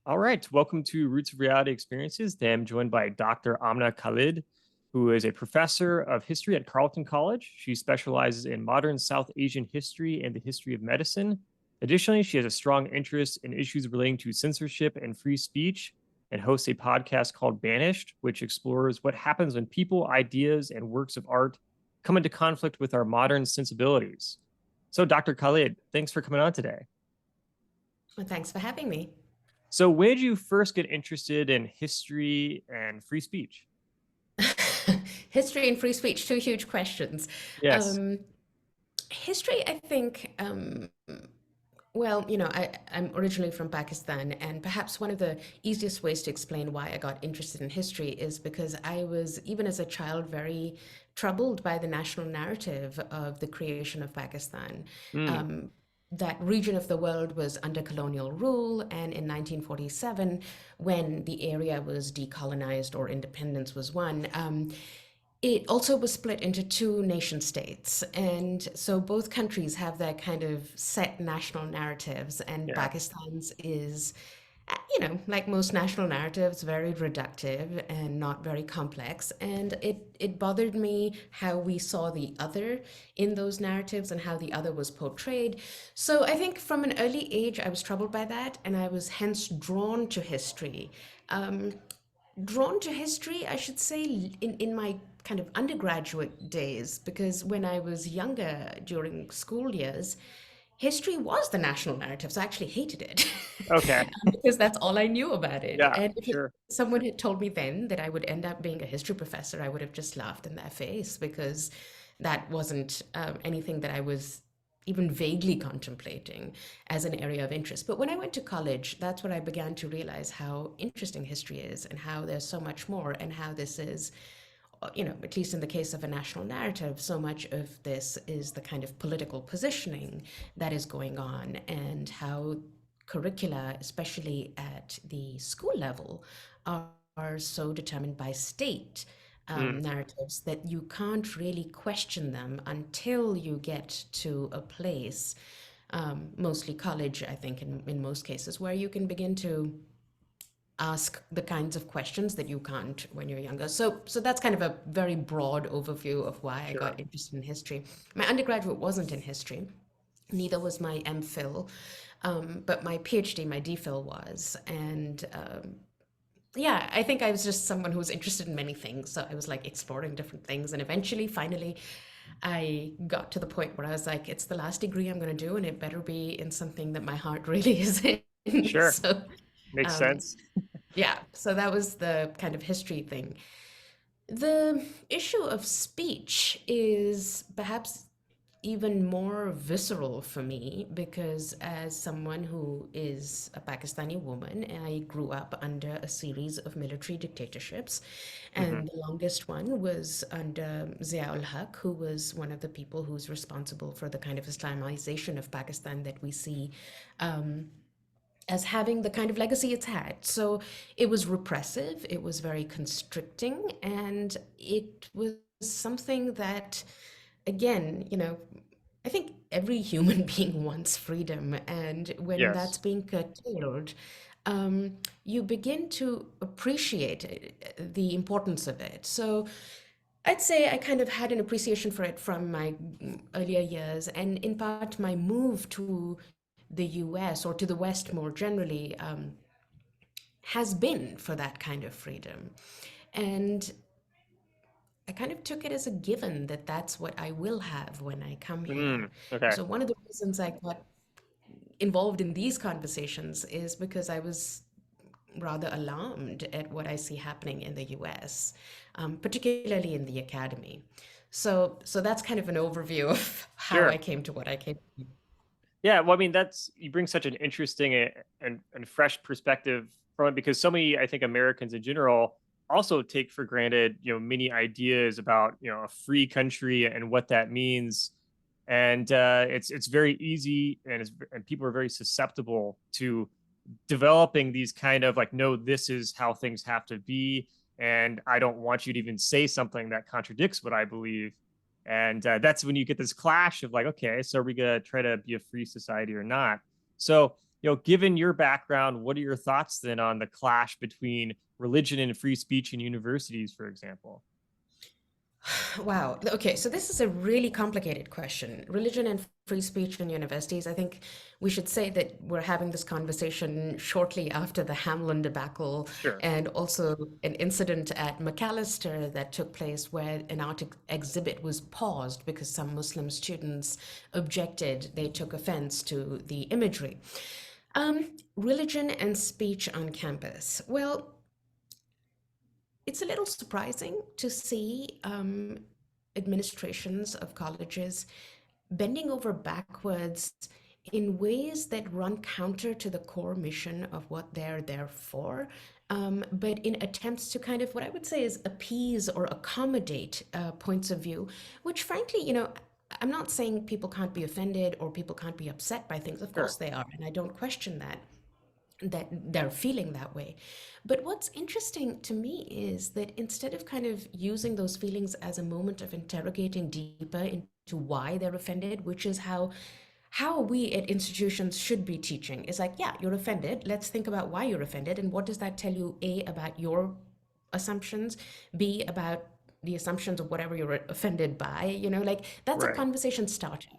All right, welcome to Roots of Reality Experiences. Today I'm joined by Dr. Amna Khalid, who is a professor of history at Carleton College. She specializes in modern South Asian history and the history of medicine. Additionally, she has a strong interest in issues relating to censorship and free speech and hosts a podcast called Banished, which explores what happens when people, ideas, and works of art come into conflict with our modern sensibilities. So, Dr. Khalid, thanks for coming on today. Well, thanks for having me. So, when did you first get interested in history and free speech? History and free speech, two huge questions. Yes. Um, History, I think, I'm originally from Pakistan, and perhaps one of the easiest ways to explain why I got interested in history is because I was, even as a child, very troubled by the national narrative of the creation of Pakistan. Mm, Um, that region of the world was under colonial rule, and in 1947, when the area was decolonized or independence was won, it also was split into two nation states. And so both countries have their kind of set national narratives, and yeah. Pakistan's is, like most national narratives, very reductive and not very complex. And it bothered me how we saw the other in those narratives and how the other was portrayed. So I think from an early age, I was troubled by that, and I was hence drawn to history. Um, Drawn to history, I should say, in my kind of undergraduate days, because when I was younger during school years, history was the national narrative. So I actually hated it Okay. because that's all I knew about it. Yeah, And if sure. someone had told me then that I would end up being a history professor, I would have just laughed in their face because that wasn't anything that I was even vaguely contemplating as an area of interest. But when I went to college, that's when I began to realize how interesting history is and how there's so much more, and how this is, at least in the case of a national narrative, so much of this is the kind of political positioning that is going on, and how curricula, especially at the school level, are so determined by state Mm, narratives that you can't really question them until you get to a place, mostly college, I think, in most cases, where you can begin to ask the kinds of questions that you can't when you're younger. So that's kind of a very broad overview of why I sure. got interested in history. My undergraduate wasn't in history, neither was my MPhil, but my PhD, my DPhil was. And yeah, I think I was just someone who was interested in many things. So I was like exploring different things. And eventually, finally, I got to the point where I was like, it's the last degree I'm going to do, and it better be in something that my heart really is in. Sure. So, Makes um, sense. yeah, so that was the kind of history thing. The issue of speech is perhaps even more visceral for me because, as someone who is a Pakistani woman, I grew up under a series of military dictatorships, Hmm. and the longest one was under Zia ul Haq, who was one of the people who's responsible for the kind of Islamization of Pakistan that we see as having the kind of legacy it's had. So it was repressive, it was very constricting, and it was something that, again, I think every human being wants freedom. And when that's Yes. being curtailed, you begin to appreciate the importance of it. So I'd say I kind of had an appreciation for it from my earlier years, and in part, my move to the US or to the West more generally has been for that kind of freedom. And I kind of took it as a given that that's what I will have when I come here. Mm, okay. So, one of the reasons I got involved in these conversations is because I was rather alarmed at what I see happening in the US, particularly in the academy. So that's kind of an overview of how I Sure. came to what I came to. Yeah. Well, I mean, that's you bring such an interesting and fresh perspective from it because so many, I think, Americans in general also take for granted, many ideas about, a free country and what that means. And it's very easy and people are very susceptible to developing these kind of like, no, this is how things have to be. And I don't want you to even say something that contradicts what I believe. And that's when you get this clash of like, okay, so are we going to try to be a free society or not? So, given your background, what are your thoughts then on the clash between religion and free speech in universities, for example? Wow. Okay, so this is a really complicated question. Religion and free speech in universities. I think we should say that we're having this conversation shortly after the Hamlin debacle Sure. and also an incident at McAllister that took place where an art exhibit was paused because some Muslim students objected. They took offense to the imagery. Religion and speech on campus. Well, it's a little surprising to see administrations of colleges bending over backwards in ways that run counter to the core mission of what they're there for, but in attempts to kind of what I would say is appease or accommodate points of view, which frankly, I'm not saying people can't be offended or people can't be upset by things. Of course Sure. they are, and I don't question that they're feeling that way. But what's interesting to me is that instead of kind of using those feelings as a moment of interrogating deeper into why they're offended, which is how we at institutions should be teaching, is like, yeah, you're offended. Let's think about why you're offended and what does that tell you, A, about your assumptions, B, about the assumptions of whatever you're offended by, like that's a Right. conversation starter.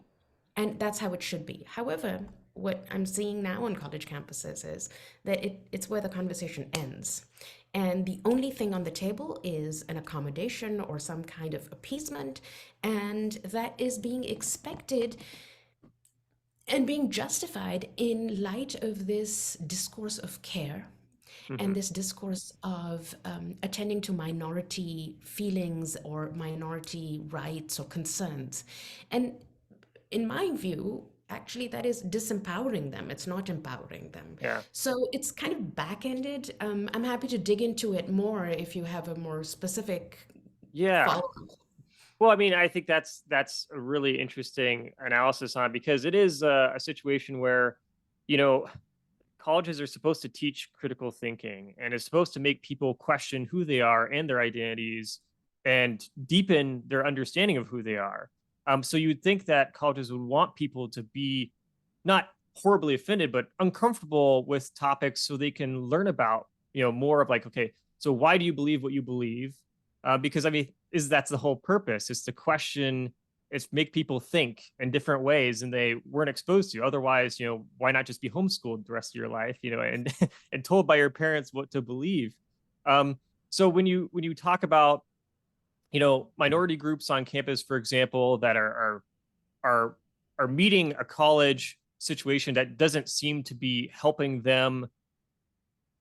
And that's how it should be. However, what I'm seeing now on college campuses is that it's where the conversation ends. And the only thing on the table is an accommodation or some kind of appeasement. And that is being expected and being justified in light of this discourse of care and Hmm. this discourse of attending to minority feelings or minority rights or concerns. And in my view, actually, that is disempowering them. It's not empowering them. Yeah. So it's kind of back-ended. I'm happy to dig into it more if you have a more specific Yeah. follow-up. Well, I mean, I think that's a really interesting analysis on it because it is a situation where, you know, colleges are supposed to teach critical thinking and is supposed to make people question who they are and their identities and deepen their understanding of who they are. So you would think that colleges would want people to be not horribly offended, but uncomfortable with topics so they can learn about, more of like, okay, so why do you believe what you believe? Because I mean, that's the whole purpose. It's to question, it's make people think in different ways and they weren't exposed to. Otherwise, why not just be homeschooled the rest of your life, and and told by your parents what to believe. So when you talk about, minority groups on campus, for example, that are are meeting a college situation that doesn't seem to be helping them,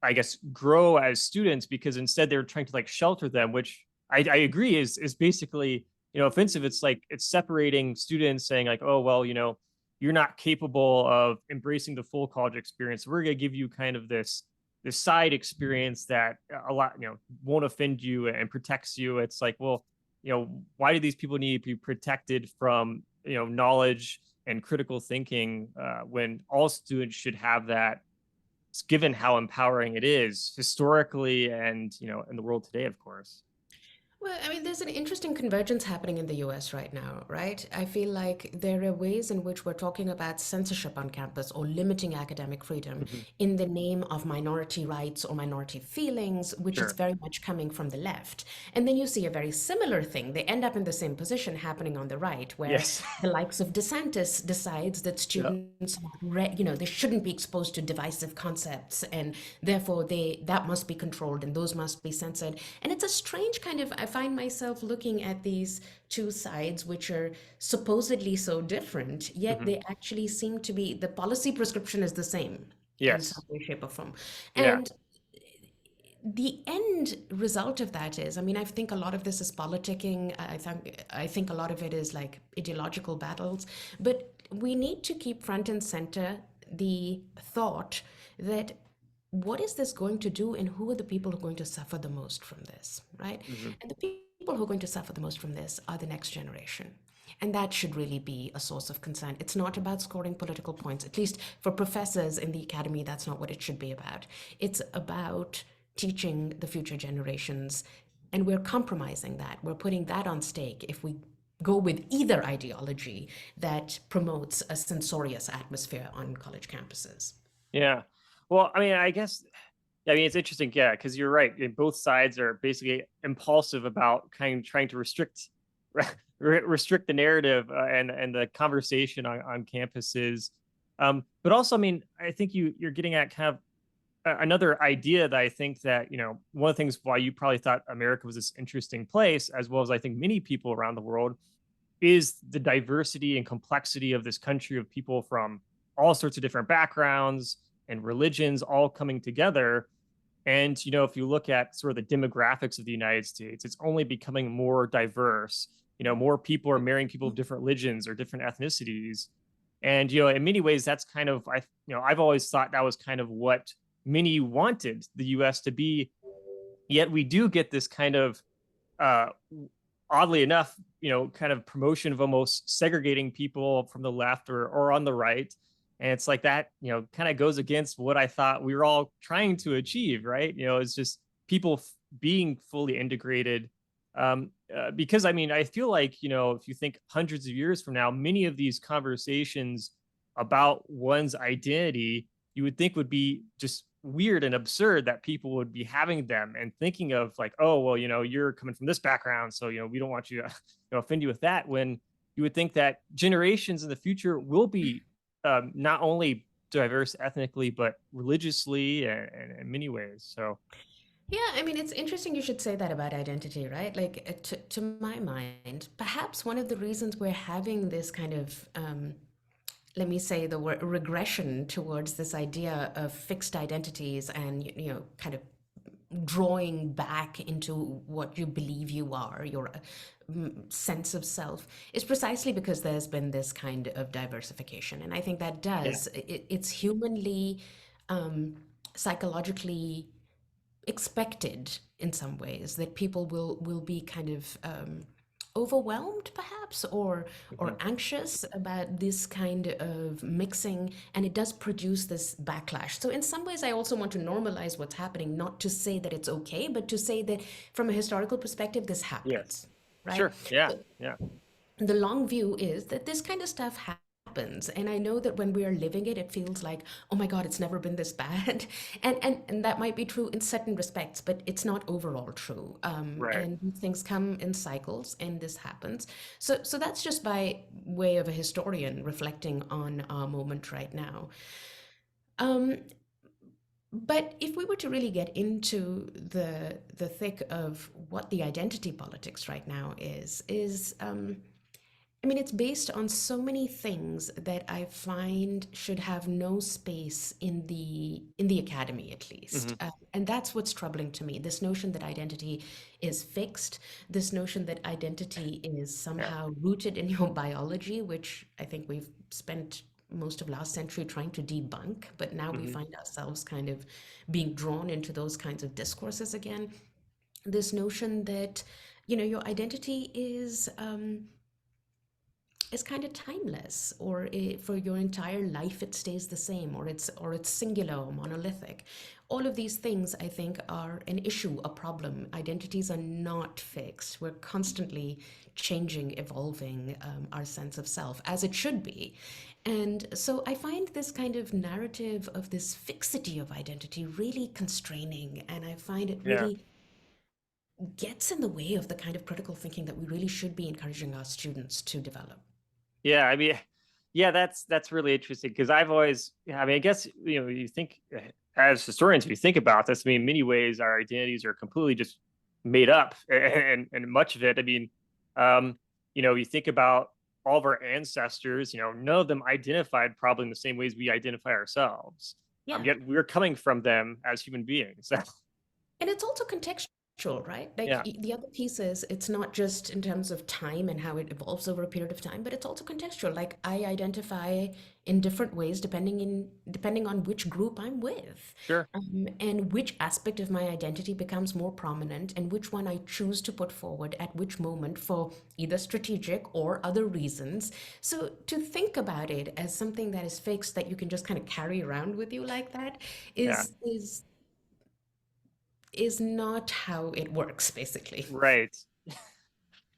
I guess, grow as students because instead they're trying to like shelter them, which I agree is basically, offensive. It's like it's separating students saying like, oh well, you're not capable of embracing the full college experience. We're gonna give you kind of this side experience that a lot, won't offend you and protects you. It's like, well, why do these people need to be protected from, knowledge and critical thinking when all students should have that, given how empowering it is historically and in the world today, of course. Well, I mean, there's an interesting convergence happening in the US right now, right? I feel like there are ways in which we're talking about censorship on campus or limiting academic freedom Hmm. in the name of minority rights or minority feelings, which is Sure. very much coming from the left. And then you see a very similar thing. They end up in the same position happening on the right, where Yes. the likes of DeSantis decides that Yep. students, they shouldn't be exposed to divisive concepts, and therefore that must be controlled and those must be censored. And it's a strange kind of, I find myself looking at these two sides, which are supposedly so different, yet Hmm. they actually seem to be, the policy prescription is the same in some Yes. way, shape, or form. Yeah. And the end result of that is, I mean, I think a lot of this is politicking. I think a lot of it is like ideological battles, but we need to keep front and center the thought that what is this going to do and who are the people who are going to suffer the most from this, right? Hmm. And the people who are going to suffer the most from this are the next generation. And that should really be a source of concern. It's not about scoring political points. At least for professors in the academy, that's not what it should be about. It's about teaching the future generations. And we're compromising that. We're putting that on stake if we go with either ideology that promotes a censorious atmosphere on college campuses. Yeah. Well, I mean, I guess, I mean, it's interesting, yeah, because you're right. Both sides are basically impulsive about kind of trying to restrict restrict the narrative and the conversation on campuses. But also, I mean, I think you're getting at kind of another idea that I think that, one of the things why you probably thought America was this interesting place, as well as I think many people around the world, is the diversity and complexity of this country of people from all sorts of different backgrounds and religions all coming together. And, if you look at sort of the demographics of the United States, it's only becoming more diverse. More people are marrying people of different religions or different ethnicities. And, in many ways, that's kind of, I've always thought that was kind of what many wanted the US to be. Yet we do get this kind of, uh, oddly enough, kind of promotion of almost segregating people from the left or on the right. And it's like that, kind of goes against what I thought we were all trying to achieve, right? It's just people being fully integrated. Because I mean, I feel like, if you think hundreds of years from now, many of these conversations about one's identity, you would think would be just weird and absurd that people would be having them and thinking of like, oh, well, you're coming from this background, so we don't want you to offend you with that. When you would think that generations in the future will be not only diverse ethnically but religiously and in many ways. So Yeah, I mean, it's interesting you should say that about identity, right? Like, to my mind, perhaps one of the reasons we're having this kind of, let me say the word regression towards this idea of fixed identities and, kind of drawing back into what you believe you are, your sense of self, is precisely because there's been this kind of diversification. And I think that yeah, it's humanly, psychologically expected in some ways that people will be kind of overwhelmed perhaps or mhm, anxious about this kind of mixing, and it does produce this backlash. So in some ways I also want to normalize what's happening, not to say that it's okay, but to say that from a historical perspective this yes, happens, right? sure, yeah, yeah, The long view is that this kind of stuff happens, and I know that when we are living it, it feels like, oh my god, it's never been this bad. And that might be true in certain respects, but it's not overall true. right, And these things come in cycles, and this happens. So that's just by way of a historian reflecting on our moment right now. um, but if we were to really get into the thick of what the identity politics right now is I mean, it's based on so many things that I find should have no space in the academy, at least, hmm, and that's what's troubling to me. This notion that identity is fixed, this notion that identity is yeah, somehow rooted in your biology, which I think we've spent most of last century trying to debunk, but now we hmm, find ourselves kind of being drawn into those kinds of discourses again. This notion that your identity is kind of timeless, or for your entire life it stays the same, or it's singular or monolithic. All of these things, I think, are an issue, a problem. Identities are not fixed. We're constantly changing, evolving, our sense of self, as it should be. And so I find this kind of narrative of this fixity of identity really constraining, and I find it yeah. really gets in the way of the kind of critical thinking that we really should be encouraging our students to develop. Yeah, I mean, yeah, that's really interesting because I've always, yeah, I mean, I guess you think as historians, if you think about this, I mean, in many ways, our identities are completely just made up, and much of it, I mean, um, you think about all of our ancestors, none of them identified probably in the same ways we identify ourselves. Yeah. Yet we're coming from them as human beings. And it's also contextual, right? Like Yeah, the other piece is it's not just in terms of time and how it evolves over a period of time, but it's also contextual. Like I identify in different ways depending on which group I'm with, sure, and which aspect of my identity becomes more prominent, and which one I choose to put forward at which moment for either strategic or other reasons. So to think about it as something that is fixed that you can just kind of carry around with you like that yeah, is not how it works, basically. right.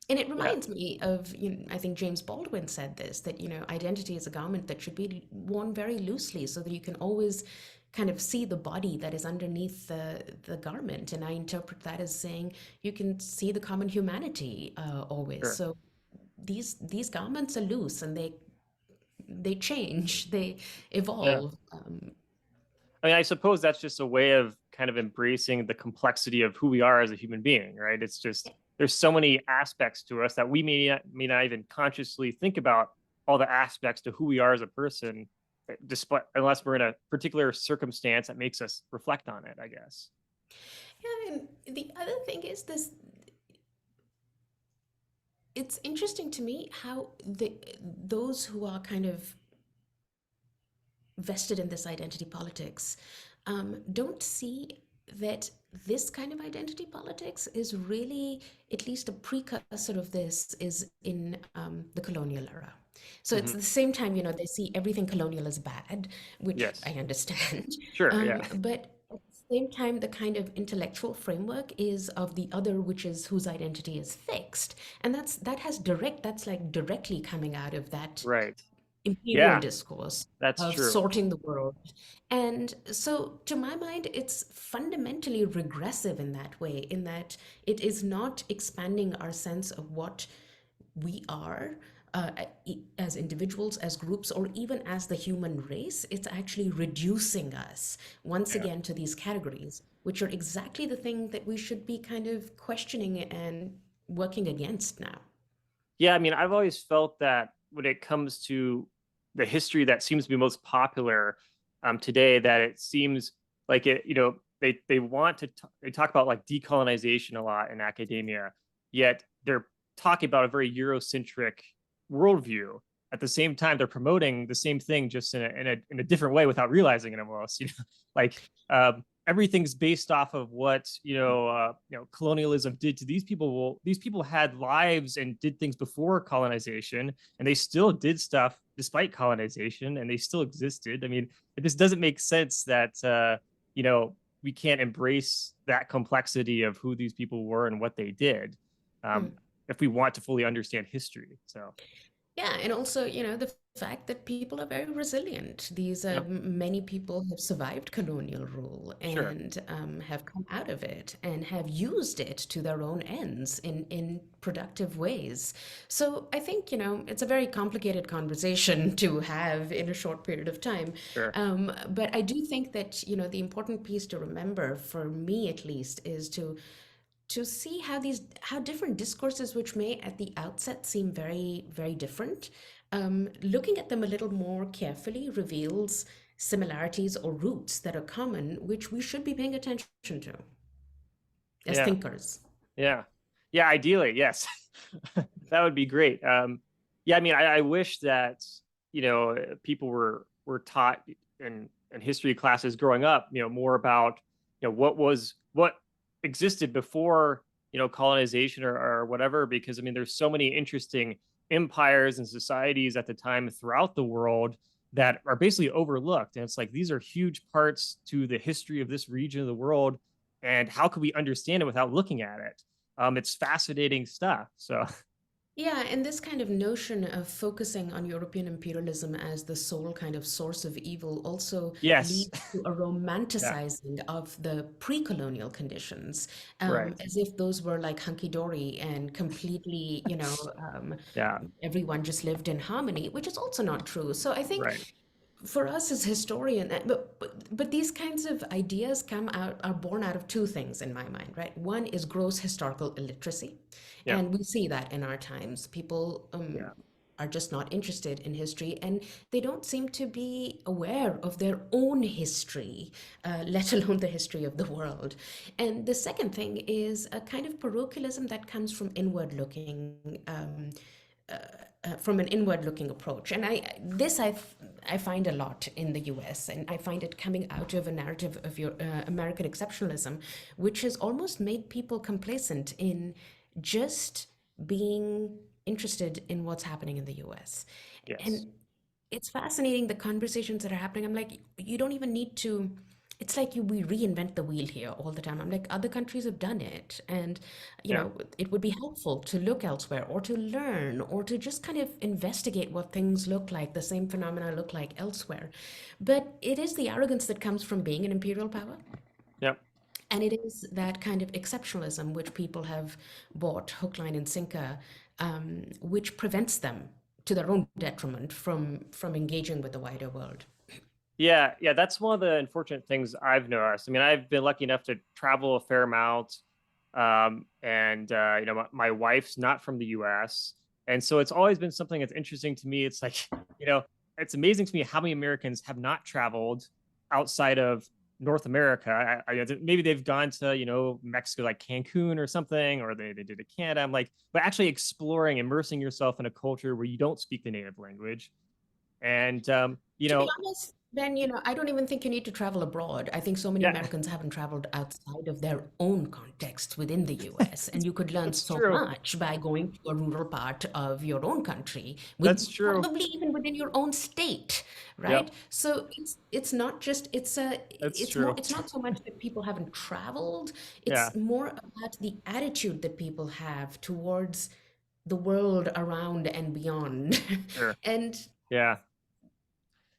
And it Yeah. reminds me of, I think James Baldwin said this, that, identity is a garment that should be worn very loosely so that you can always kind of see the body that is underneath the garment. And I interpret that as saying you can see the common humanity always. Sure. So these garments are loose and they change, they Yeah. evolve. I mean, I suppose that's just a way of kind of embracing the complexity of who we are as a human being, right? It's just there's so many aspects to us that we may not even consciously think about all the aspects to who we are as a person, despite unless we're in a particular circumstance that makes us reflect on it, I guess. Yeah, and the other thing is this, it's interesting to me how those who are kind of vested in this identity politics don't see that this kind of identity politics is really, at least a precursor of this is in the colonial era. So it's Hmm. the same time, they see everything colonial as bad, which I Yes. understand. Sure. Yeah. But at the same time, the kind of intellectual framework is of the other, which is whose identity is fixed. And that's like directly coming out of that Right. imperial Yeah. discourse That's of true. sorting the world. And so, to my mind, it's fundamentally regressive in that way, in that it is not expanding our sense of what we are. As individuals, as groups, or even as the human race, it's actually reducing us once Yeah. again to these categories, which are exactly the thing that we should be kind of questioning and working against now. Yeah, I mean, I've always felt that when it comes to the history that seems to be most popular today, that it seems like they want to they talk about like decolonization a lot in academia, yet they're talking about a very Eurocentric worldview. At the same time, they're promoting the same thing just in a different way without realizing it almost. Like everything's based off of what colonialism did to these people. Well, these people had lives and did things before colonization, and they still did stuff despite colonization, and they still existed. I mean, it just doesn't make sense that we can't embrace that complexity of who these people were and what they did, um, Mm. if we want to fully understand history. So Yeah, and also, the fact that people are very resilient. These yeah, many people have survived colonial rule sure, and have come out of it and have used it to their own ends in productive ways. So I think, it's a very complicated conversation to have in a short period of time. sure, But I do think that, the important piece to remember, for me at least, is to see how different discourses, which may at the outset seem very very different, looking at them a little more carefully reveals similarities or roots that are common, which we should be paying attention to as yeah. thinkers. Yeah. Yeah, ideally, yes. That would be great. Yeah, I mean, I wish that, people were taught in history classes growing up, more about, what existed before, colonization or whatever, because I mean, there's so many interesting empires and societies at the time throughout the world that are basically overlooked. And it's like these are huge parts to the history of this region of the world, and how could we understand it without looking at it? It's fascinating stuff. So Yeah, and this kind of notion of focusing on European imperialism as the sole kind of source of evil also yes. leads to a Yeah. romanticizing of the pre-colonial conditions, Right. as if those were like hunky-dory and completely, Yeah. everyone just lived in harmony, which is also not true. So I think Right. for us as historian, but these kinds of ideas are born out of two things in my mind, right? One is gross historical illiteracy, Yeah. and we see that in our times. People Yeah. are just not interested in history, and they don't seem to be aware of their own history, let alone the history of the world. And the second thing is a kind of parochialism that comes from an inward looking approach. And I find a lot in the US, and I find it coming out of a narrative of your American exceptionalism, which has almost made people complacent in just being interested in what's happening in the US. Yes. And it's fascinating the conversations that are happening. I'm like, you don't even need to it's like we reinvent the wheel here all the time. I'm like, other countries have done it, and Yeah. it would be helpful to look elsewhere or to learn or to just kind of investigate what things look like, the same phenomena look like elsewhere. But it is the arrogance that comes from being an imperial power. Yep. And it is that kind of exceptionalism which people have bought hook, line, and sinker, which prevents them, to their own detriment, from engaging with the wider world. Yeah, yeah, that's one of the unfortunate things I've noticed. I mean, I've been lucky enough to travel a fair amount, and my wife's not from the U.S., and so it's always been something that's interesting to me. It's like, you know, it's amazing to me how many Americans have not traveled outside of North America. Maybe they've gone to Mexico, like Cancun or something, or they did to Canada. I'm like, but actually exploring, immersing yourself in a culture where you don't speak the native language, and To be honest, Ben, I don't even think you need to travel abroad. I think so many yeah, Americans haven't traveled outside of their own context within the US. And you could learn that's so true. much by going to a rural part of your own country, That's with true. probably even within your own state, Yep, right? So it's not just that's it's more true. it's not so much that people haven't traveled, Yeah, it's more about the attitude that people have towards the world around and beyond. sure. And Yeah.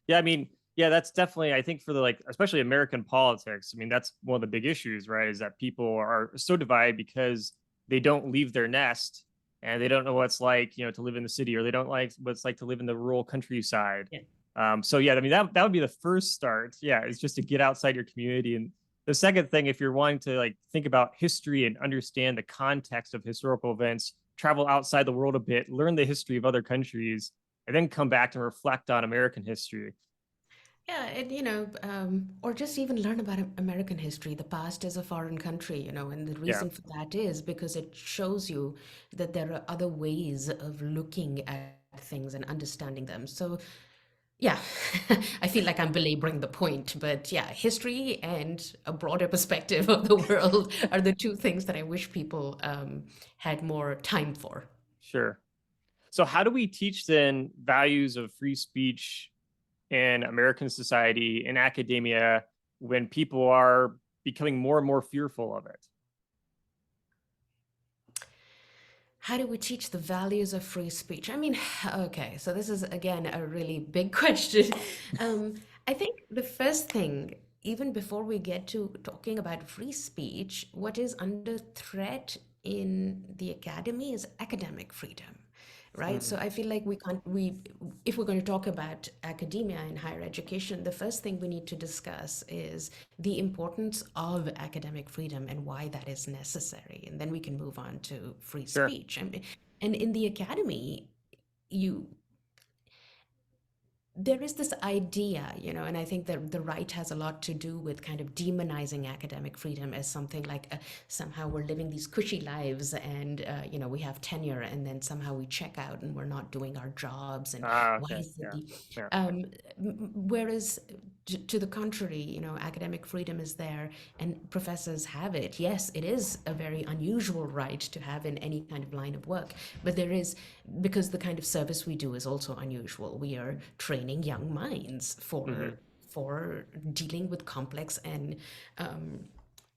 Yeah, I mean, yeah, that's definitely, I think, for the like, especially American politics. I mean, that's one of the big issues, right? Is that people are so divided because they don't leave their nest and they don't know what it's like, to live in the city, or they don't like what it's like to live in the rural countryside. yeah. So yeah, I mean, that would be the first start. Yeah, is just to get outside your community. And the second thing, if you're wanting to like think about history and understand the context of historical events, travel outside the world a bit, learn the history of other countries, and then come back and reflect on American history. Yeah, and or just even learn about American history. The past is a foreign country, and the Yeah, reason for that is because it shows you that there are other ways of looking at things and understanding them. So, yeah, I feel like I'm belaboring the point, but yeah, history and a broader perspective of the world are the two things that I wish people had more time for. sure. So how do we teach then values of free speech in American society, in academia, when people are becoming more and more fearful of it? How do we teach the values of free speech? I mean, okay, so this is again a really big question. Um, I think the first thing, even before we get to talking about free speech, what is under threat in the academy is academic freedom, right? So Mm, I feel like if we're going to talk about academia and higher education, the first thing we need to discuss is the importance of academic freedom and why that is necessary. And then we can move on to free sure, speech. I mean, and in the academy, you there is this idea, and I think that the right has a lot to do with kind of demonizing academic freedom as something like somehow we're living these cushy lives, and we have tenure, and then somehow we check out and we're not doing our jobs, and why okay, is it yeah, the yeah, whereas to the contrary, academic freedom is there and professors have it. Yes, it is a very unusual right to have in any kind of line of work, but there is, because the kind of service we do is also unusual. We are training young minds hmm, for dealing with complex and um,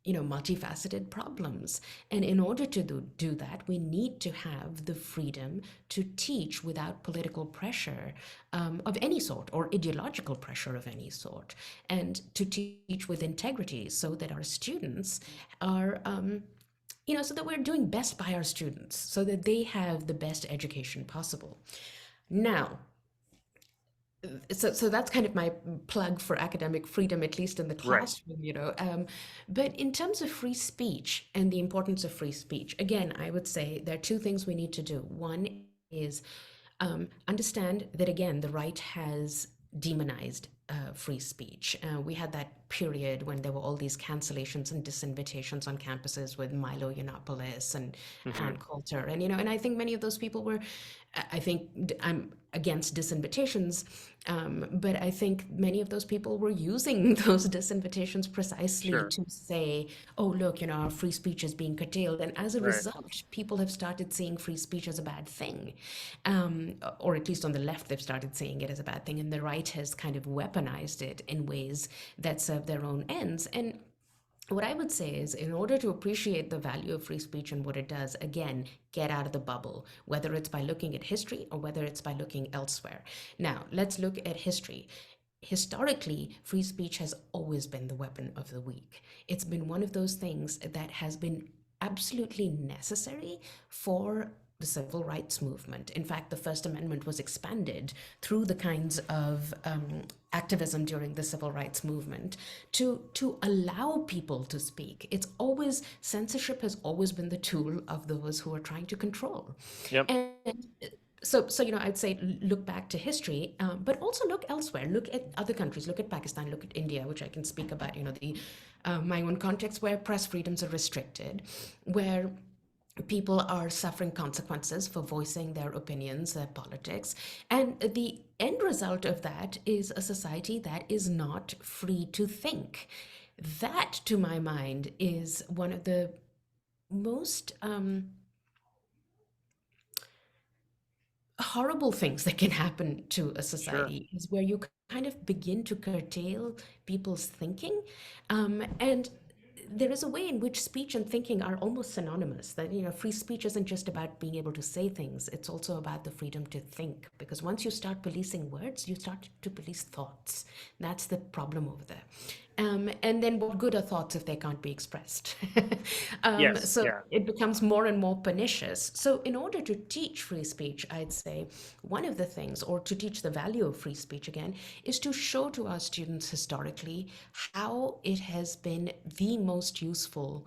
multifaceted problems. And in order to do that, we need to have the freedom to teach without political pressure of any sort, or ideological pressure of any sort, and to teach with integrity so that our students are. So that we're doing best by our students, so that they have the best education possible. Now, so that's kind of my plug for academic freedom, at least in the right, classroom. But in terms of free speech and the importance of free speech, again, I would say there are two things we need to do. One is understand that, again, the right has demonized free speech. We had that period when there were all these cancellations and disinvitations on campuses with Milo Yiannopoulos and hmm, Ann Coulter, and I think many of those people were. I think I'm against disinvitations, but I think many of those people were using those disinvitations precisely sure, to say, "Oh, look, our free speech is being curtailed," and as a right, result, people have started seeing free speech as a bad thing, or at least on the left, they've started seeing it as a bad thing, and the right has kind of weaponized weaponized it in ways that serve their own ends. And what I would say is, in order to appreciate the value of free speech and what it does, again, get out of the bubble, whether it's by looking at history or whether it's by looking elsewhere. Now, let's look at history. Historically, free speech has always been the weapon of the weak. It's been one of those things that has been absolutely necessary for the civil rights movement. In fact, the First Amendment was expanded through the kinds of activism during the civil rights movement to allow people to speak. It's always, censorship has always been the tool of those who are trying to control. Yep. And so I'd say look back to history, but also look elsewhere. Look at other countries. Look at Pakistan. Look at India, which I can speak about. The my own context, where press freedoms are restricted, where people are suffering consequences for voicing their opinions, their politics, and the end result of that is a society that is not free to think. That, to my mind, is one of the most horrible things that can happen to a Sure. society, is where you kind of begin to curtail people's thinking. And there is a way in which speech and thinking are almost synonymous, that free speech isn't just about being able to say things, it's also about the freedom to think, because once you start policing words, you start to police thoughts. That's the problem over there. And then what good are thoughts if they can't be expressed? Yes. So Yeah. it becomes more and more pernicious. So in order to teach free speech, I'd say one of the things, or to teach the value of free speech again, is to show to our students historically how it has been the most useful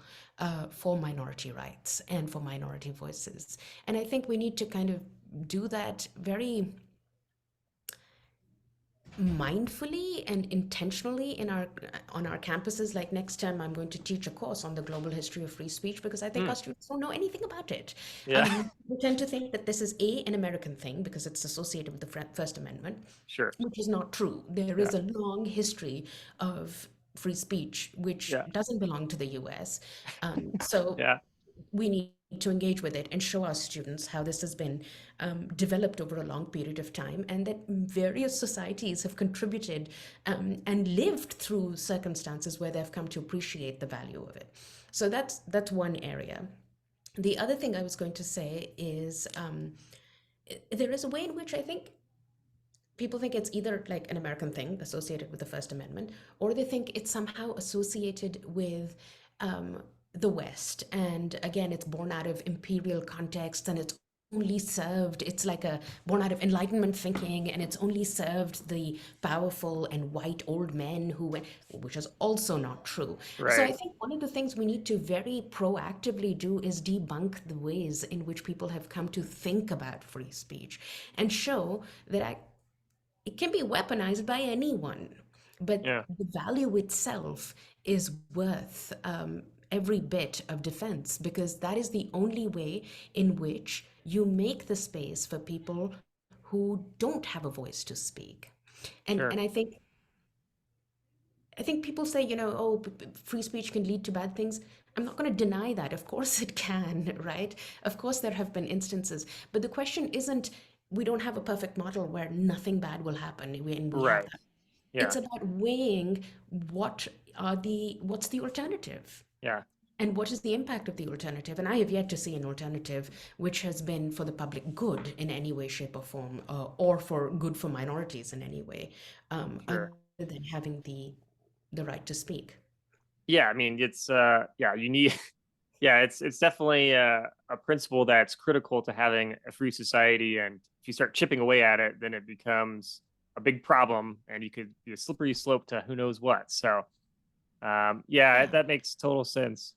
for minority rights and for minority voices. And I think we need to kind of do that very mindfully and intentionally on our campuses. Like next time I'm going to teach a course on the global history of free speech, because I think Hmm. our students don't know anything about it. Yeah. We tend to think that this is an American thing because it's associated with the First Amendment, Sure. which is not true. There Yeah. is a long history of free speech which Yeah. doesn't belong to the US. So Yeah. we need to engage with it and show our students how this has been developed over a long period of time, and that various societies have contributed and lived through circumstances where they've come to appreciate the value of it. So that's one area. The other thing I was going to say is there is a way in which I think people think it's either like an American thing associated with the First Amendment, or they think it's somehow associated with the West. And again, it's born out of imperial context, and it's only served, it's like a born out of Enlightenment thinking, and it's only served the powerful and white old men who went, which is also not true. So I Right. think one of the things we need to very proactively do is debunk the ways in which people have come to think about free speech, and show that it can be weaponized by anyone, but Yeah. the value itself is worth every bit of defense, because that is the only way in which you make the space for people who don't have a voice to speak. And Sure. I think people say, oh, free speech can lead to bad things. I'm not going to deny that. Of course it can, right? Of course there have been instances. But the question isn't, we don't have a perfect model where nothing bad will happen when we have Right. that. Yeah. It's about weighing what's the alternative, Yeah. and what is the impact of the alternative. And I have yet to see an alternative which has been for the public good in any way, shape, or form, or for good for minorities in any way, other Sure. than having the right to speak. Yeah. I mean, it's yeah, you need yeah, it's definitely a principle that's critical to having a free society. And if you start chipping away at it, then it becomes a big problem, and you could be a slippery slope to who knows what. So yeah, Yeah. that makes total sense.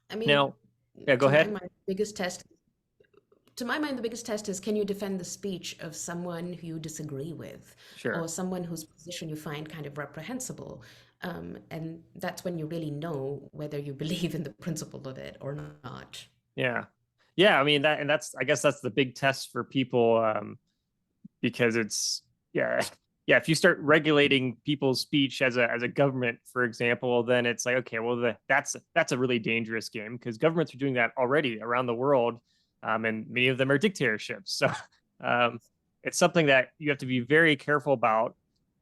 I mean, Now, yeah, go to my ahead. mind, the biggest test is, can you defend the speech of someone who you disagree with, or Sure. someone whose position you find kind of reprehensible? And that's when you really know whether you believe in the principle of it or not. Yeah. Yeah, I mean that, and that's, I guess that's the big test for people, because it's, yeah, yeah, if you start regulating people's speech as a government, for example, then it's like, okay, well, that's a really dangerous game, because governments are doing that already around the world, and many of them are dictatorships. So um, it's something that you have to be very careful about.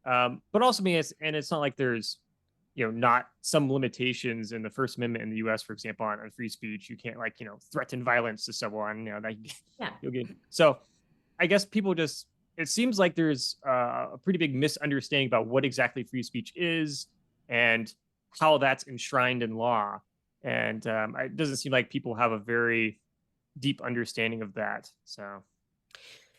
But also, I mean, it's not like there's not some limitations in the First Amendment in the U.S., for example, on free speech. You can't like threaten violence to someone. That Yeah. you'll get. So I guess people just it seems like there's a pretty big misunderstanding about what exactly free speech is and how that's enshrined in law. And it doesn't seem like people have a very deep understanding of that. So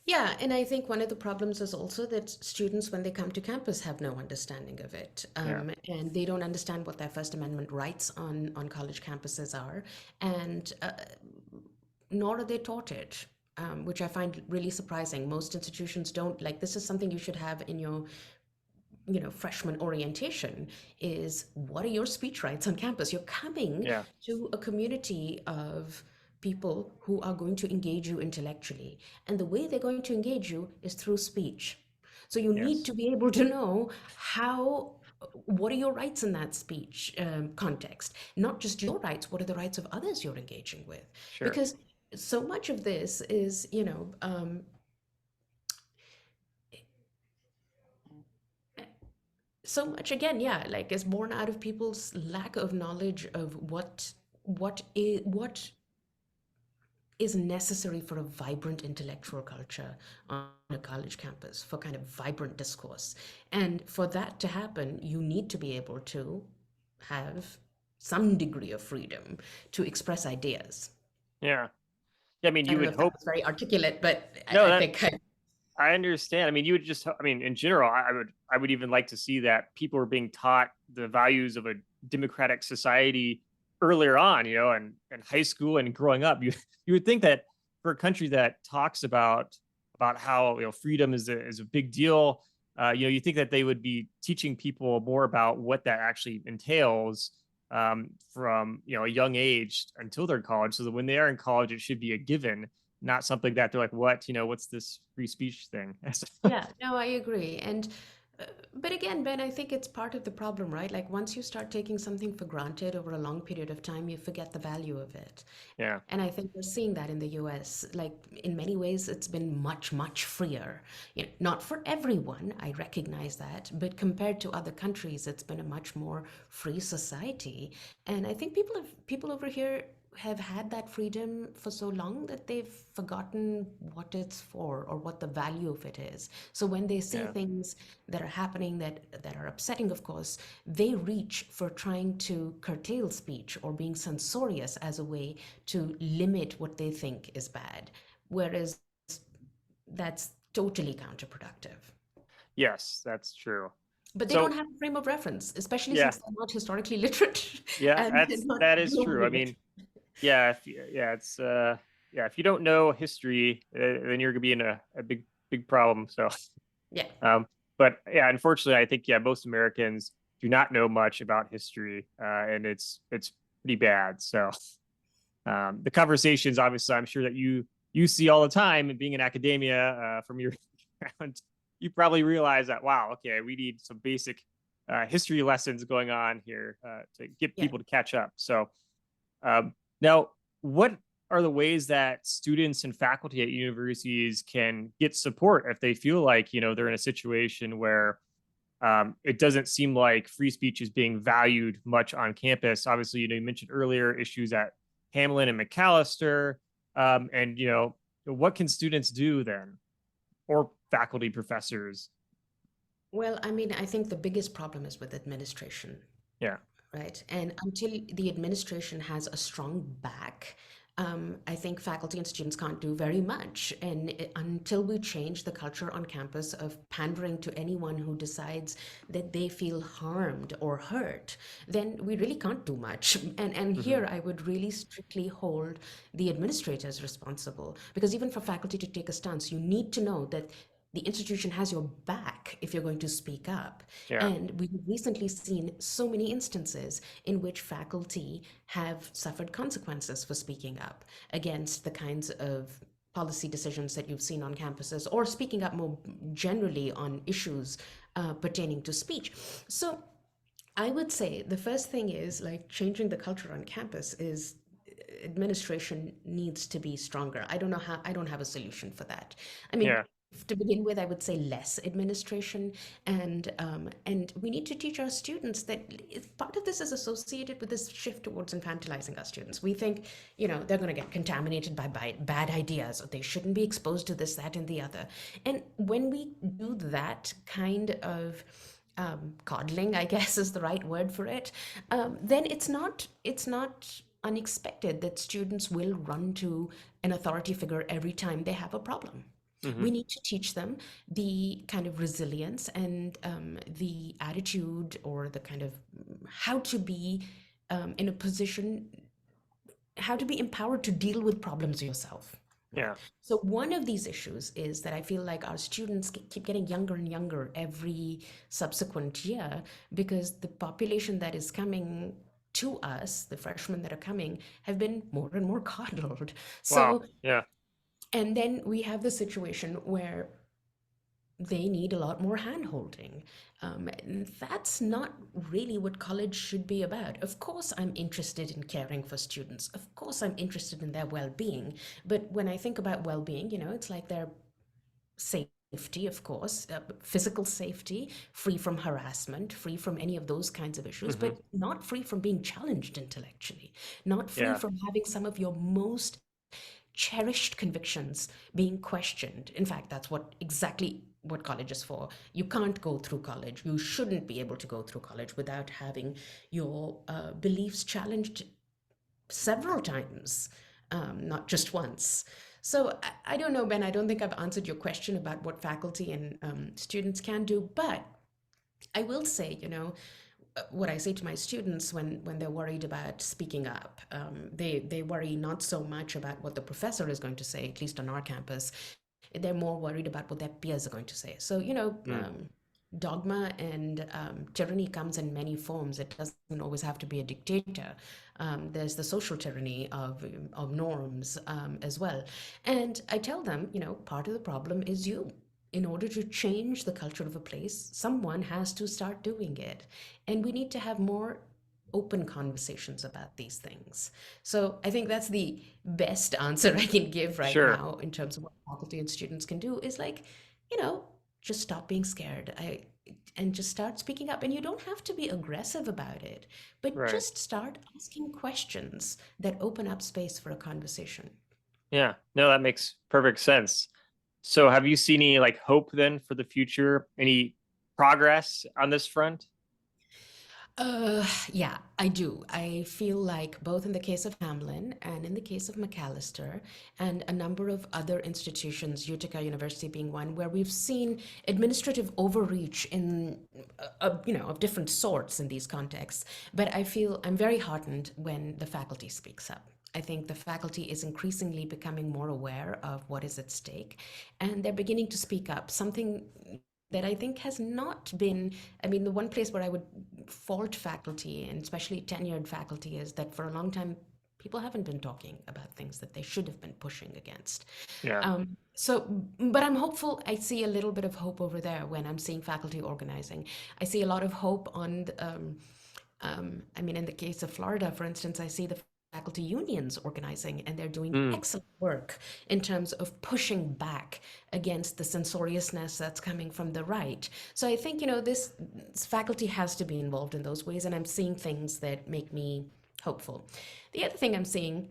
Yeah, and I think one of the problems is also that students, when they come to campus, have no understanding of it, yeah, and they don't understand what their First Amendment rights on college campuses are, and nor are they taught it, which I find really surprising. Most institutions don't. Like, this is something you should have in your freshman orientation, is what are your speech rights on campus. You're coming yeah, to a community of people who are going to engage you intellectually, and the way they're going to engage you is through speech. So you need yes, to be able to know how what are your rights in that speech context, not just your rights, what are the rights of others you're engaging with, sure, because so much of this is so much, again, yeah, like, is born out of people's lack of knowledge of what is necessary for a vibrant intellectual culture on a college campus, for kind of vibrant discourse. And for that to happen, you need to be able to have some degree of freedom to express ideas. yeah. Yeah, I mean, I you don't know would if that hope. was very articulate, but No, I that think I understand. I mean, you would just, I mean, in general, I would even like to see that people are being taught the values of a democratic society earlier on, and high school and growing up. You would think that for a country that talks about how freedom is a big deal, you think that they would be teaching people more about what that actually entails from a young age until they're in college, so that when they are in college, it should be a given, not something that they're like, what's this free speech thing? yeah, no, I agree. And but again, Ben, I think it's part of the problem, right? Like, once you start taking something for granted over a long period of time, you forget the value of it. Yeah, And I think we're seeing that in the US. Like, in many ways, it's been much, much freer. Not for everyone, I recognize that, but compared to other countries, it's been a much more free society. And I think people over here have had that freedom for so long that they've forgotten what it's for or what the value of it is. So when they see yeah, things that are happening that are upsetting, of course, they reach for trying to curtail speech or being censorious as a way to limit what they think is bad, whereas that's totally counterproductive. yes, that's true. But they don't So have a frame of reference, especially yeah, since they're not historically literate yeah, and they're not that is true. I globally literate. mean, yeah, it's yeah, if you don't know history, then you're gonna be in a big problem. So Yeah. um, but yeah, unfortunately, I think most Americans do not know much about history, and it's pretty bad. So the conversations, obviously, I'm sure that you see all the time, and being in academia from your background, you probably realize that wow, okay, we need some basic history lessons going on here to get Yeah. people to catch up. So now, what are the ways that students and faculty at universities can get support if they feel like they're in a situation where it doesn't seem like free speech is being valued much on campus? Obviously, you mentioned earlier issues at Hamlin and McAllister, and what can students do then, or faculty, professors? Well, I mean, I think the biggest problem is with administration, Yeah, right? And until the administration has a strong back, I think faculty and students can't do very much. And until we change the culture on campus of pandering to anyone who decides that they feel harmed or hurt, then we really can't do much. And hmm, here I would really strictly hold the administrators responsible, because even for faculty to take a stance, you need to know that the institution has your back if you're going to speak up. yeah, And we've recently seen so many instances in which faculty have suffered consequences for speaking up against the kinds of policy decisions that you've seen on campuses, or speaking up more generally on issues pertaining to speech. So I would say the first thing is, like, changing the culture on campus is administration needs to be stronger. I don't know how, I don't have a solution for that. I mean, yeah, to begin with, I would say less administration, and we need to teach our students that part of this is associated with this shift towards infantilizing our students. We think, they're going to get contaminated by bad ideas, or they shouldn't be exposed to this, that, and the other. And when we do that kind of coddling, I guess is the right word for it, then it's not unexpected that students will run to an authority figure every time they have a problem. Hmm. We need to teach them the kind of resilience and the attitude, or the kind of how to be in a position, how to be empowered to deal with problems yourself. Right. Yeah. So one of these issues is that I feel like our students keep getting younger and younger every subsequent year, because the population that is coming to us, the freshmen that are coming, have been more and more coddled. Wow. So, Yeah. and then we have the situation where they need a lot more hand holding. And that's not really what college should be about. Of course, I'm interested in caring for students. Of course, I'm interested in their well being. But when I think about well being, it's like their safety, of course, physical safety, free from harassment, free from any of those kinds of issues, Hmm. but not free from being challenged intellectually, not free Yeah. from having some of your most cherished convictions being questioned. In fact, that's exactly what college is for. You can't go through college. You shouldn't be able to go through college without having your beliefs challenged several times, not just once. So I don't know, Ben. I don't think I've answered your question about what faculty and students can do, but I will say, what I say to my students when they're worried about speaking up, they worry not so much about what the professor is going to say, at least on our campus. They're more worried about what their peers are going to say. So, Mm. dogma and tyranny comes in many forms. It doesn't always have to be a dictator. There's the social tyranny of norms as well. And I tell them, part of the problem is you. In order to change the culture of a place, someone has to start doing it. And we need to have more open conversations about these things. So I think that's the best answer I can give right Sure. now in terms of what faculty and students can do is like, you know, just stop being scared. And just start speaking up. And you don't have to be aggressive about it, but Right. just start asking questions that open up space for a conversation. Yeah. No, that makes perfect sense. So have you seen any like hope then for the future? Any progress on this front? Yeah, I do. I feel like both in the case of Hamlin and in the case of McAllister and a number of other institutions, Utica University being one, where we've seen administrative overreach in, of different sorts in these contexts. But I feel I'm very heartened when the faculty speaks up. I think the faculty is increasingly becoming more aware of what is at stake, and they're beginning to speak up. Something that I think has not been, I mean, the one place where I would fault faculty, and especially tenured faculty, is that for a long time, people haven't been talking about things that they should have been pushing against. Yeah. So, but I'm hopeful. I see a little bit of hope over there when I'm seeing faculty organizing. I see a lot of hope on, I mean, in the case of Florida, for instance, I see the faculty unions organizing, and they're doing Mm. excellent work in terms of pushing back against the censoriousness that's coming from the right. So I think, this faculty has to be involved in those ways, and I'm seeing things that make me hopeful. The other thing I'm seeing,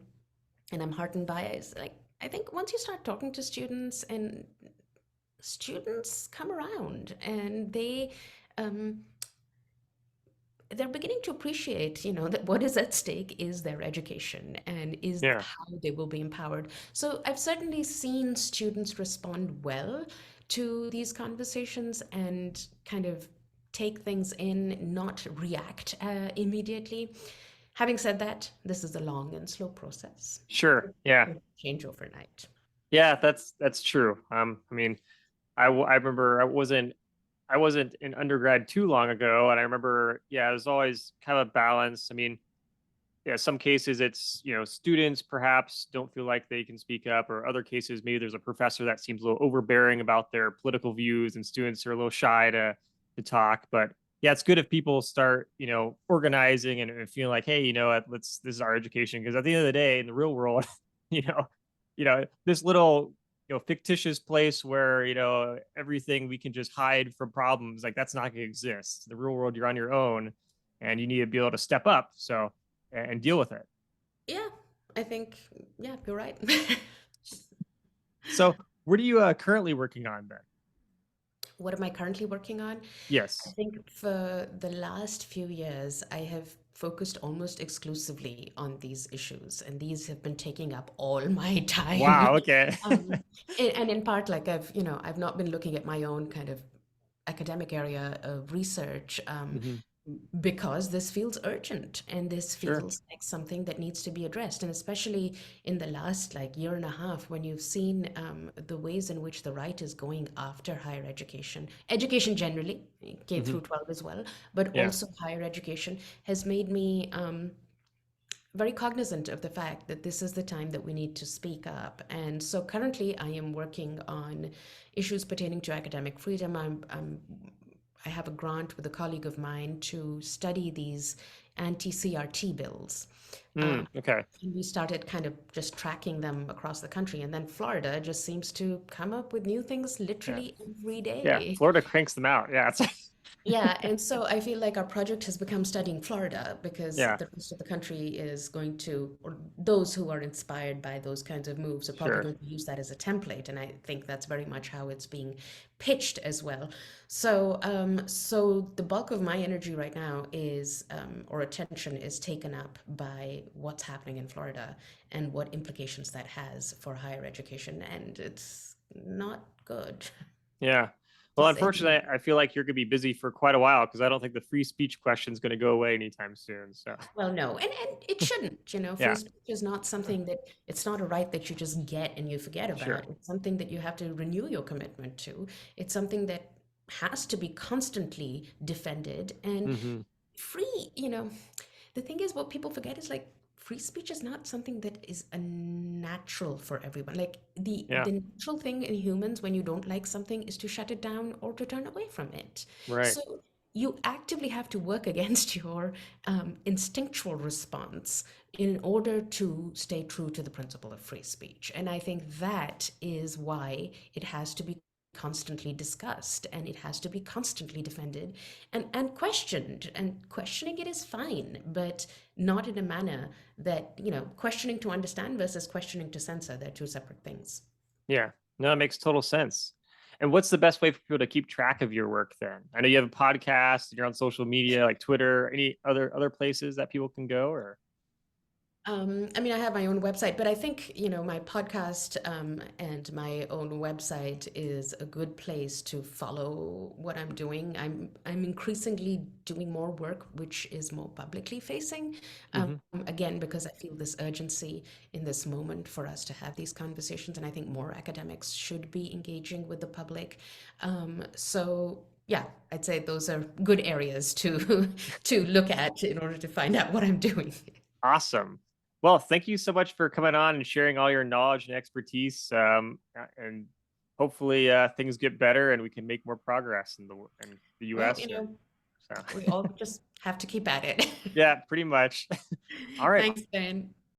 and I'm heartened by, is like, I think once you start talking to students, and students come around, and um, they're beginning to appreciate, that what is at stake is their education and is Yeah. how they will be empowered. So I've certainly seen students respond well to these conversations and kind of take things in, not react immediately. Having said that, this is a long and slow process. Sure. Yeah. It change overnight. Yeah, that's true. I mean, I remember I wasn't in undergrad too long ago, and I remember, yeah, it was always kind of a balance. I mean, yeah, some cases it's, students perhaps don't feel like they can speak up, or other cases maybe there's a professor that seems a little overbearing about their political views, and students are a little shy to talk. But yeah, it's good if people start, organizing and feeling like, hey, let's this is our education, because at the end of the day, in the real world, you know, this little fictitious place where everything we can just hide from problems. Like that's not going to exist. The real world, you're on your own, and you need to be able to step up. So and deal with it. Yeah, I think, yeah, you're right. So what are you currently working on then? What am I currently working on? I Yes. think for the last few years, I have focused almost exclusively on these issues, and these have been taking up all my time. Wow. Okay. And in part, like I've not been looking at my own kind of academic area of research, Hmm. because this feels urgent and this Sure. feels like something that needs to be addressed. And especially in the last like year and a half, when you've seen the ways in which the right is going after higher education, education generally, K Hmm. through 12 as well, but Yeah. also higher education, has made me very cognizant of the fact that this is the time that we need to speak up. And so currently I am working on issues pertaining to academic freedom. I have a grant with a colleague of mine to study these anti-CRT bills. Mm, okay. And we started kind of just tracking them across the country. And then Florida just seems to come up with new things Yeah. literally every Yeah. day. Florida cranks them out. Yeah. It's Yeah, and so I feel like our project has become studying Florida because yeah. the rest of the country is going to, or those who are inspired by those kinds of moves are probably Sure. going to use that as a template. And I think that's very much how it's being pitched as well. So the bulk of my energy right now is, or attention is taken up by what's happening in Florida and what implications that has for higher education. And it's not good, Yeah. to Well, say the least. unfortunately, I feel like you're going to be busy for quite a while because I don't think the free speech question is going to go away anytime soon. So, Well, no, and it shouldn't, free yeah, speech is not something that it's not a right that you just get and you forget sure. about. It's something that you have to renew your commitment to. It's something that has to be constantly defended and Hmm. free, the thing is what people forget is like free speech is not something that is a natural for everyone. Like Yeah. the natural thing in humans when you don't like something is to shut it down or to turn away from it. Right. So you actively have to work against your instinctual response in order to stay true to the principle of free speech. And I think that is why it has to be constantly discussed and it has to be constantly defended and questioned. And questioning it is fine, but not in a manner that, questioning to understand versus questioning to censor, they're two separate things. Yeah. No, it makes total sense. And what's the best way for people to keep track of your work then? I know you have a podcast, you're on social media like Twitter, any other places that people can go or I mean, I have my own website, but I think, my podcast and my own website is a good place to follow what I'm doing. I'm increasingly doing more work which is more publicly facing. Um, Mhm. Again, because I feel this urgency in this moment for us to have these conversations, and I think more academics should be engaging with the public. So yeah, I'd say those are good areas to to look at in order to find out what I'm doing. Awesome. Well, thank you so much for coming on and sharing all your knowledge and expertise. And hopefully things get better and we can make more progress in the Well, US or so. we all just have to keep at it. Yeah, pretty much. All right. Thanks, Ben.